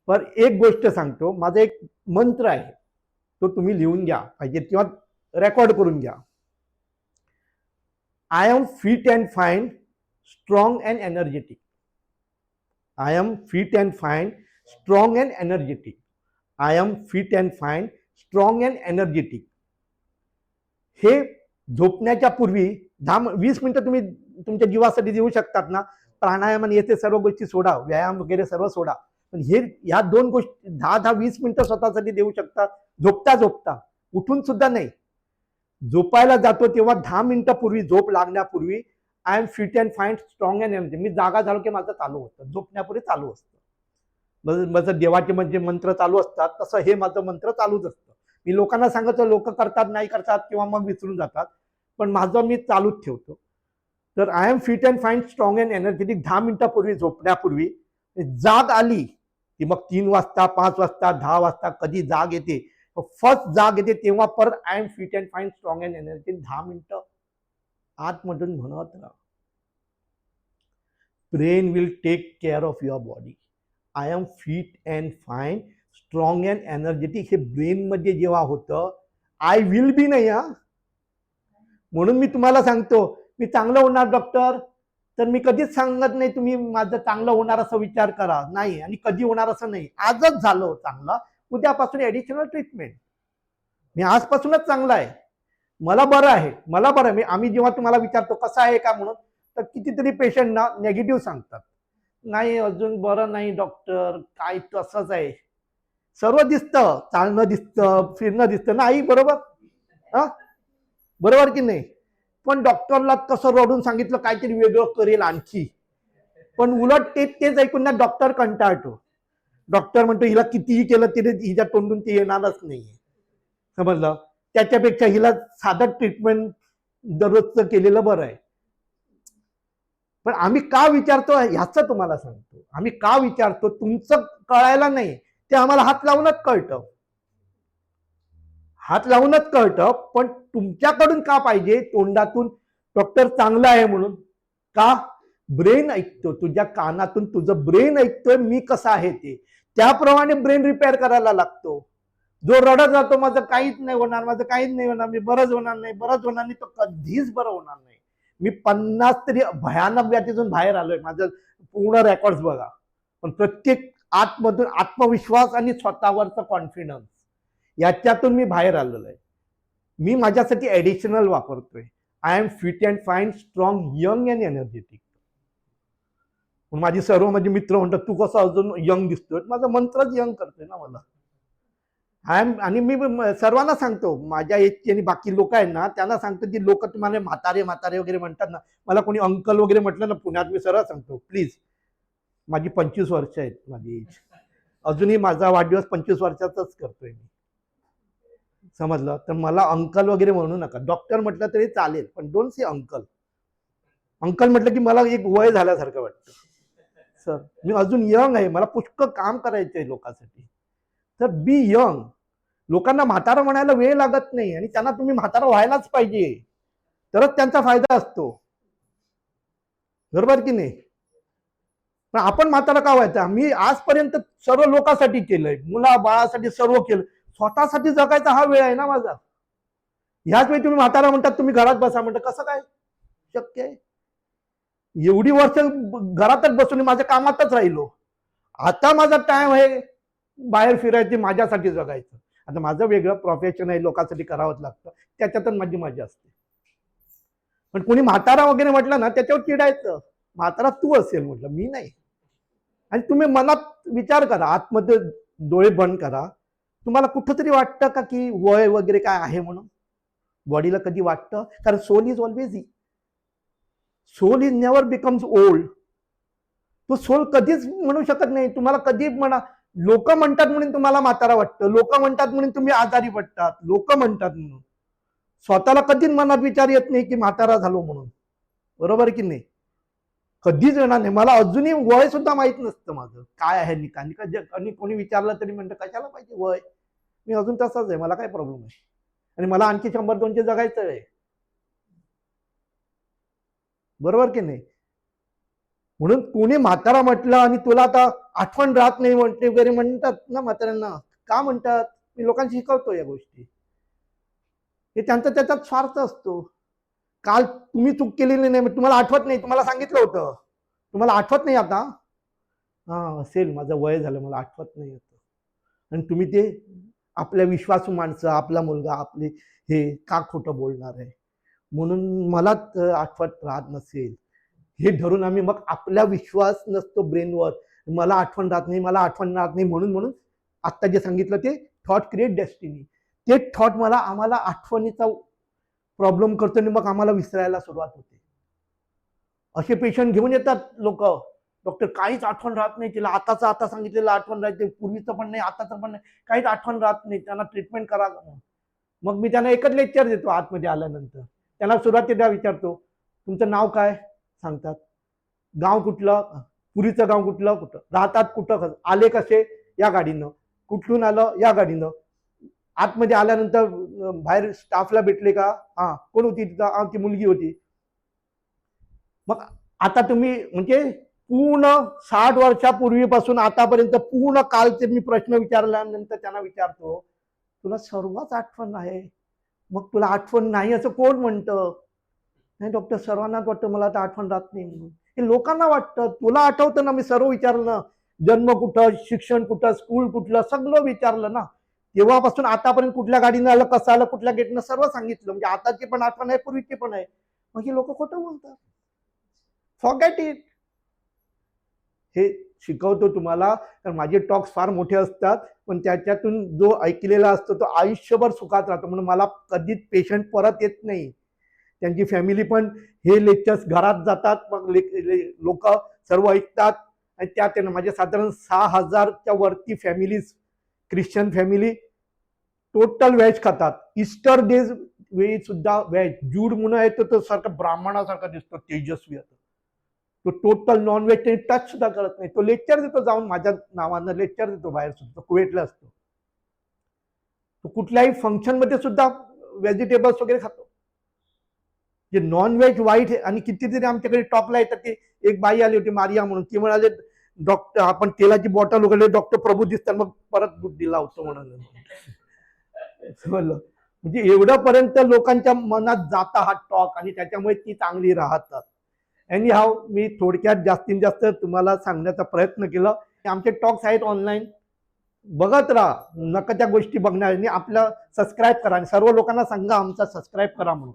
पण एक गोष्ट सांगतो, माझा एक मंत्र आहे, तो तुम्ही लिहून घ्या पाहिजे किंवा रेकॉर्ड करून घ्या. I am fit and fine, strong and energetic. I am fit and fine, strong and energetic. I am fit and fine, strong and energetic. हे झोपण्याच्या पूर्वी 10-20 मिनिटं तुम्ही तुमच्या जीवासाठी देऊ शकतात ना. प्राणायाम येते सर्व गोष्टी सोडा, व्यायाम वगैरे सर्व सोडा, पण हे ह्या 2 गोष्टी 10-20 मिनिटं स्वतःसाठी देऊ शकता. झोपता झोपता, उठून सुद्धा नाही, झोपायला जातो तेव्हा 10 मिनिटापूर्वी, झोप लागण्यापूर्वी I am fit and fine, strong and energy. मी जागा झालो की माझं चालू होतं, झोपण्यापूर्वी चालू असतं. माझं देवाचे म्हणजे मंत्र चालू असतात, तसं हे माझं मंत्र चालूच असतं. मी लोकांना सांगतो, लोक करतात नाही करतात किंवा मग विसरून जातात, पण माझं मी चालूच ठेवतो. तर I am fit and fine, strong and energetic 10 मिनिटापूर्वी, झोपण्यापूर्वी. जाग आली की मग 3 वाजता, 5 वाजता, 10 वाजता कधी जाग येते, फर्स्ट जाग येते तेव्हा परत I am fit and fine, strong and energetic 10 मिनिटं आतमधून म्हणत राहा. Brain will take care of your body. I am fit and fine, strong and energetic. हे ब्रेन मध्ये जेव्हा होतं, आय विल बी नाही हा. म्हणून मी तुम्हाला सांगतो, मी चांगलं होणार डॉक्टर, तर मी कधीच सांगत नाही तुम्ही माझं चांगलं होणार असं विचार करा, नाही, आणि कधी होणार असं नाही. आजच झालं चांगलं, उद्यापासून ऍडिशनल ट्रीटमेंट. मी आजपासूनच चांगला आहे, मला बरं आहे, मला बरं आहे. आम्ही जेव्हा तुम्हाला विचारतो कसं आहे का म्हणून, तर कितीतरी पेशंट ना नेगेटिव्ह सांगतात, नाही अजून बरं नाही डॉक्टर, काय तसंच आहे. सर्व दिसतं, चालणं दिसतं, फिरणं दिसतं, नाही बरोबर, हा बरोबर की नाही. पण डॉक्टरला कसं रडून सांगितलं काहीतरी वेगळं करेल आणखी, पण उलट तेच ऐकून ना डॉक्टर कंटाळतो. डॉक्टर म्हणतो हिला कितीही केलं तरी हिच्या तोंडून ते येणारच नाही, समजलं. त्याच्यापेक्षा हिला साधं ट्रीटमेंट दररोजचं केलेलं बरं आहे. पण आम्ही का विचारतो ह्याचं तुम्हाला सांगतो. आम्ही का विचारतो तुमचं कळायला नाही, ते आम्हाला हात लावूनच कळतं, हात लावूनच कळतं. पण तुमच्याकडून का पाहिजे तोंडातून डॉक्टर चांगला आहे म्हणून? का? ब्रेन ऐकतो, तुझ्या कानातून तुझं ब्रेन ऐकतोय मी कसं आहे ते, त्याप्रमाणे ब्रेन रिपेअर करायला लागतो. जो रडत जातो माझं काहीच नाही होणार, माझं काहीच नाही होणार, मी बरंच होणार नाही, बरंच होणार नाही, तो कधीच बरं होणार नाही. मी 50 तरी भयानक व्याधीतून बाहेर आलोय, माझं पूर्ण रेकॉर्ड बघा. पण प्रत्येक आतमधून आत्मविश्वास आणि स्वतःवरचा कॉन्फिडन्स, याच्यातून मी बाहेर आलेलो आहे. मी माझ्यासाठी ऍडिशनल वापरतोय. I am fit and fine, strong, young and energetic. माझी सर्व माझे मित्र म्हणतात तू कसं अजून यंग दिसतोय, माझा मंत्रच यंग करतोय ना मला. आणि मी सर्वांना सांगतो, माझ्या एजचे आणि बाकी लोक आहेत ना, त्यांना सांगतो की लोक तुम्हाला म्हातारे म्हातारे वगैरे म्हणतात ना, मला कोणी अंकल वगैरे म्हटलं ना पुण्यात, मी सरळ सांगतो प्लीज, माझी 25 वर्ष आहेत माझी एज, अजूनही माझा वाढदिवस 25 वर्षाचाच करतोय मी, समजलं. तर मला अंकल वगैरे म्हणू नका, डॉक्टर म्हटलं तरी चालेल, पण डोंट से अंकल. अंकल म्हटलं की मला एक वय झाल्यासारखं वाटतं. सर मी अजून यंग आहे, मला पुष्कळ काम करायचं आहे लोकांसाठी. तर बी यंग. लोकांना म्हातारा म्हणायला वेळ लागत नाही, आणि त्यांना तुम्ही म्हातारा व्हायलाच पाहिजे, तरच त्यांचा फायदा असतो, बरोबर की नाही. पण आपण म्हातारा का व्हायचं? मी आजपर्यंत सर्व लोकांसाठी केलंय, मुला बाळासाठी सर्व केलं, स्वतःसाठी जगायचा हा वेळ आहे ना माझा. ह्याच वेळी तुम्ही म्हातारा म्हणतात, तुम्ही घरात बसा म्हणतात, कसं काय शक्य आहे? एवढी वर्ष घरातच बसून माझ्या कामातच राहिलो, आता माझा टाइम आहे बाहेर फिरायची, माझ्यासाठी जगायचं. आता माझं वेगळं प्रोफेशन आहे, लोकांसाठी करावंच लागतं, त्याच्यातच माझी मजा असते. पण कोणी म्हातारा वगैरे म्हटलं ना, त्याच्यावर चिडायचं, म्हातारा तू असेल म्हटलं, मी नाही. आणि तुम्ही मनात विचार करा, आतमध्ये डोळे बंद करा, तुम्हाला कुठंतरी वाटतं का की वय वगैरे काय आहे म्हणून? बॉडीला कधी वाटतं? कारण soul is always, soul is never becomes old. तो सोल कधीच म्हणू शकत नाही, तुम्हाला कधी म्हणा. लोक म्हणतात म्हणून तुम्हाला म्हातारा वाटतं, लोक म्हणतात म्हणून तुम्ही आजारी पडतात, लोक म्हणतात म्हणून. स्वतःला कधीच मनात विचार येत नाही की म्हातारा झालो म्हणून, बरोबर की नाही. कधीच येणार नाही. मला अजूनही वय सुद्धा माहित नसतं माझं काय आहे निकाल. आणि कोणी विचारलं तरी म्हणतं कशाला पाहिजे वय, मी अजून तसाच आहे, मला काय प्रॉब्लेम आहे, आणि मला आणखी 100-200 जगायचं आहे, बरोबर की नाही. म्हणून कोणी म्हातारा म्हटलं आणि तुला आता आठवण राहत नाही म्हणते वगैरे म्हणतात ना म्हाताऱ्यांना, का म्हणतात? मी लोकांना शिकवतो या गोष्टी. हे त्यांचा त्याच्यात स्वार्थ असतो. काल तुम्ही चूक केलेली नाही, तुम्हाला आठवत नाही, तुम्हाला सांगितलं होतं, तुम्हाला आठवत नाही आता. हा असेल, माझं वय झालं, मला आठवत नाही होतं. आणि तुम्ही ते आपल्या विश्वासू माणसं, आपला मुलगा, आपले हे का खोटं बोलणार आहे म्हणून मलाच आठवत राहत नसेल हे धरून आम्ही मग आपला विश्वास नसतो ब्रेनवर, मला आठवण राहत नाही, मला आठवण राहत नाही म्हणून म्हणून आत्ता जे सांगितलं ते थॉट क्रिएट डेस्टिनी. ते थॉट आम्हाला आठवणीचा प्रॉब्लेम करतो आणि मग आम्हाला विसरायला सुरुवात होते. असे पेशंट घेऊन येतात लोक, डॉक्टर काहीच आठवण राहत नाही तिला, आताचं आता सांगितलेलं आठवण राहते, पूर्वीचं पण नाही, आताचं पण नाही, काहीच आठवण राहत नाही, त्यांना ट्रीटमेंट करा. मग मी त्यांना एकच लेक्चर देतो. आतमध्ये आल्यानंतर त्यांना सुरुवातीला विचारतो, तुमचं नाव काय? सांगतात. गाव कुठलं? पुरीचं गाव कुठलं? कुठं राहतात? कुठं आले? कसे? या गाडीनं. कुठून आलं? या गाडीनं. आतमध्ये आल्यानंतर बाहेर स्टाफला भेटले का? हा. कोण होती तिथं? ती मुलगी होती. मग आता तुम्ही म्हणजे पूर्ण 60 वर्षापूर्वीपासून आतापर्यंत पूर्ण कालचे मी प्रश्न विचारल्यानंतर त्यांना विचारतो, तुला सर्वच आठवण आहे, मग तुला आठवण नाही असं कोण म्हणतं? नाही डॉक्टर, सर्वांनाच वाटतं मला तर आठवण राहत नाही म्हणून. हे लोकांना वाटतं. तुला आठवतं ना? मी सर्व विचारलं, जन्म कुठं, शिक्षण कुठं, स्कूल कुठलं, सगळं विचारलं ना. तेव्हापासून आतापर्यंत कुठल्या गाडीनं आलं, कसं आलं, कुठल्या गेटनं, सर्व सांगितलं. म्हणजे आताची पण आठवण आहे, पूर्वीची पण आहे. मग हे लोक खोटं बोलतात. Forget it. हे शिकवतो तुम्हाला, तर माझे टॉक्स फार मोठे असतात, पण त्याच्यातून जो ऐकलेला असतो तो आयुष्यभर सुखात राहतो. म्हणून मला कधीच पेशंट परत येत नाही. त्यांची फॅमिली पण हे लेक्चर्स घरात जातात, मग लोक सर्व ऐकतात. आणि त्यात माझे साधारण 6000च्या वरती families, Christian family total veg खातात. ईस्टर डेज वेळी सुद्धा व्हेज. जूड म्हणून येतो तो सारखा ब्राह्मणासारखा दिसतो, तेजस्वी होतो. तो टोटल नॉन व्हेज टच सुद्धा करत नाही. तो लेक्चर देतो, जाऊन माझ्या नावानं लेक्चर देतो बाहेर सुद्धा. कुवेटला असतो तो. कुठल्याही फंक्शन मध्ये सुद्धा व्हेजिटेबल्स वगैरे खातो. जे नॉन व्हेज वाईट. आणि कितीतरी आमच्याकडे टॉकला येतात. ती एक बाई आली होती मारिया म्हणून, ती म्हणाले डॉक्टर आपण तेलाची बॉटल उघडले, डॉक्टर प्रभू दिसतात, मग परत बुद्धी लावतो म्हणून. म्हणजे एवढं पर्यंत लोकांच्या मनात जाता हा टॉक, आणि त्याच्यामुळे ती चांगली राहतात. एनी हाव, मी थोडक्यात जास्तीत जास्त तुम्हाला सांगण्याचा प्रयत्न केला. आमचे टॉक्स आहेत ऑनलाईन, बघत राहा. नका त्या गोष्टी बघणार. आपलं सबस्क्राईब करा आणि सर्व लोकांना सांगा आमचा सबस्क्राईब करा म्हणून.